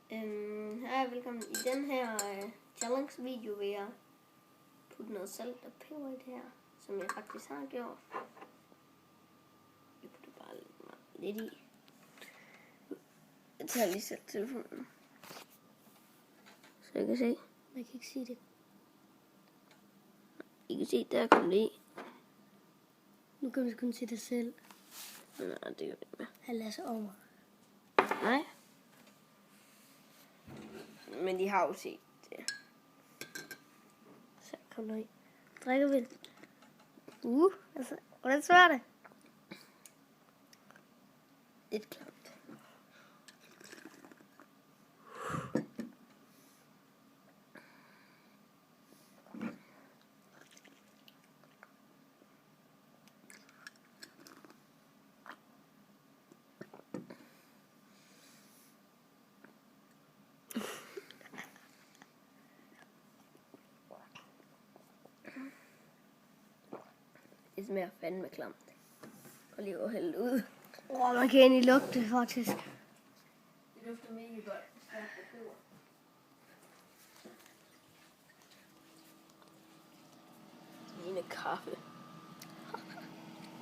Hej og velkommen. I den her challenge video vil jeg putte noget salt og peber i det her, som jeg faktisk har gjort. Jeg putter bare lidt i. Jeg tager lige selv telefonen, så jeg kan se. Man kan ikke se det. I kan se, der kom det i. Nu kan vi kun se det selv. Nej, det gør det ikke mere. Han lader sig over. Nej. Men de har jo set det. Så kom der i. Drikker vi det? Altså, hvordan smager det? Lidt klamt. Det smager fandme klamt. Og lige at hælde ud. Man kan egentlig lugte det faktisk. Det dufter mega godt. Mine kaffe.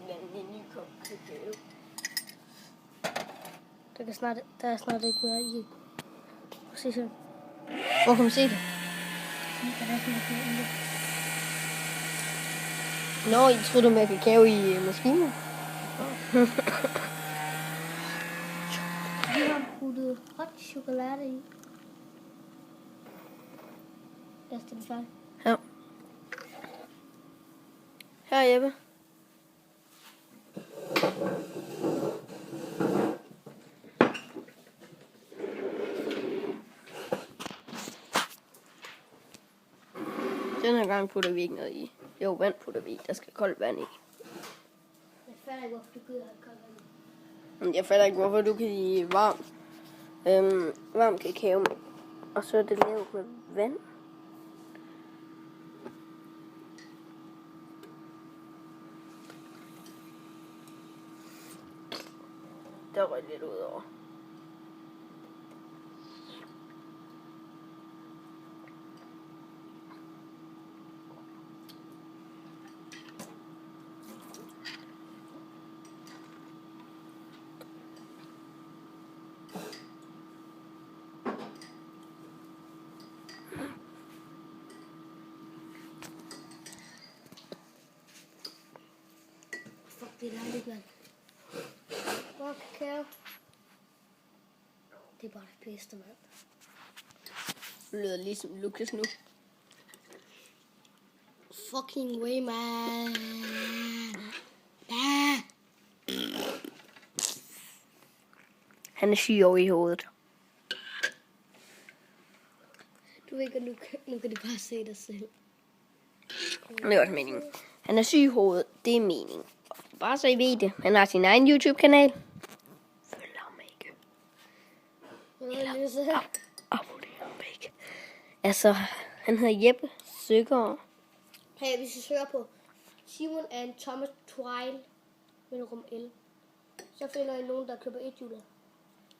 En ny kop kakao. Der er snart ikke mere i. Præcis sådan. Hvor kan man se det? Nå, I troede med kakao i maskinen? Vi har puttet hot chokolade i. Lad os det færdigt. Ja. Her Jeppe. Den her gang putter vi ikke noget i. Jo, vand putter vi i. Der skal koldt vand i. Jeg fatter ikke, hvorfor du gider have koldt vand. Jeg fatter ikke, hvorfor du kan lide varm kakao. Og så er det lavet med vand. Der røg lidt ud over. Fuck, det er dejligt, mand. Hvor kakao? Det er bare det bedste, mand. Det lyder ligesom Lukas nu. Fucking way, man. Han er syg over i hovedet. Du ved ikke, nu kan du bare se dig selv. Det er også meningen. Han er syg i hovedet. Det er meningen. Bare så I ved det. Han har sin egen YouTube-kanal. Følg ham ikke. Abonner ham ikke. Altså, han hedder Jeppe Søgaard. Hey, hvis I søger på Simon and Thomas Twine med rum L, så finder I nogen, der køber et hjuler.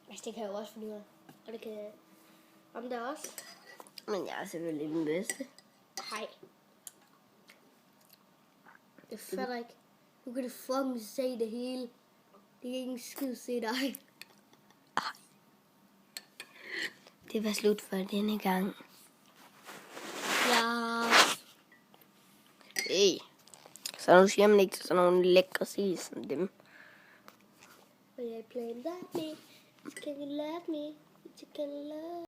Altså, det kan jeg jo også finde ud af. Og det kan om der også. Men jeg er selvfølgelig den bedste. Hej. Jeg fatter ikke. Nu kan du fucking se det hele. Det kan ikke en skid se dig. Det var slut for denne gang. Ja. Hey. Så nu siger man ikke til sådan nogle lækre sige som dem. When I play love me, can you love me? You can love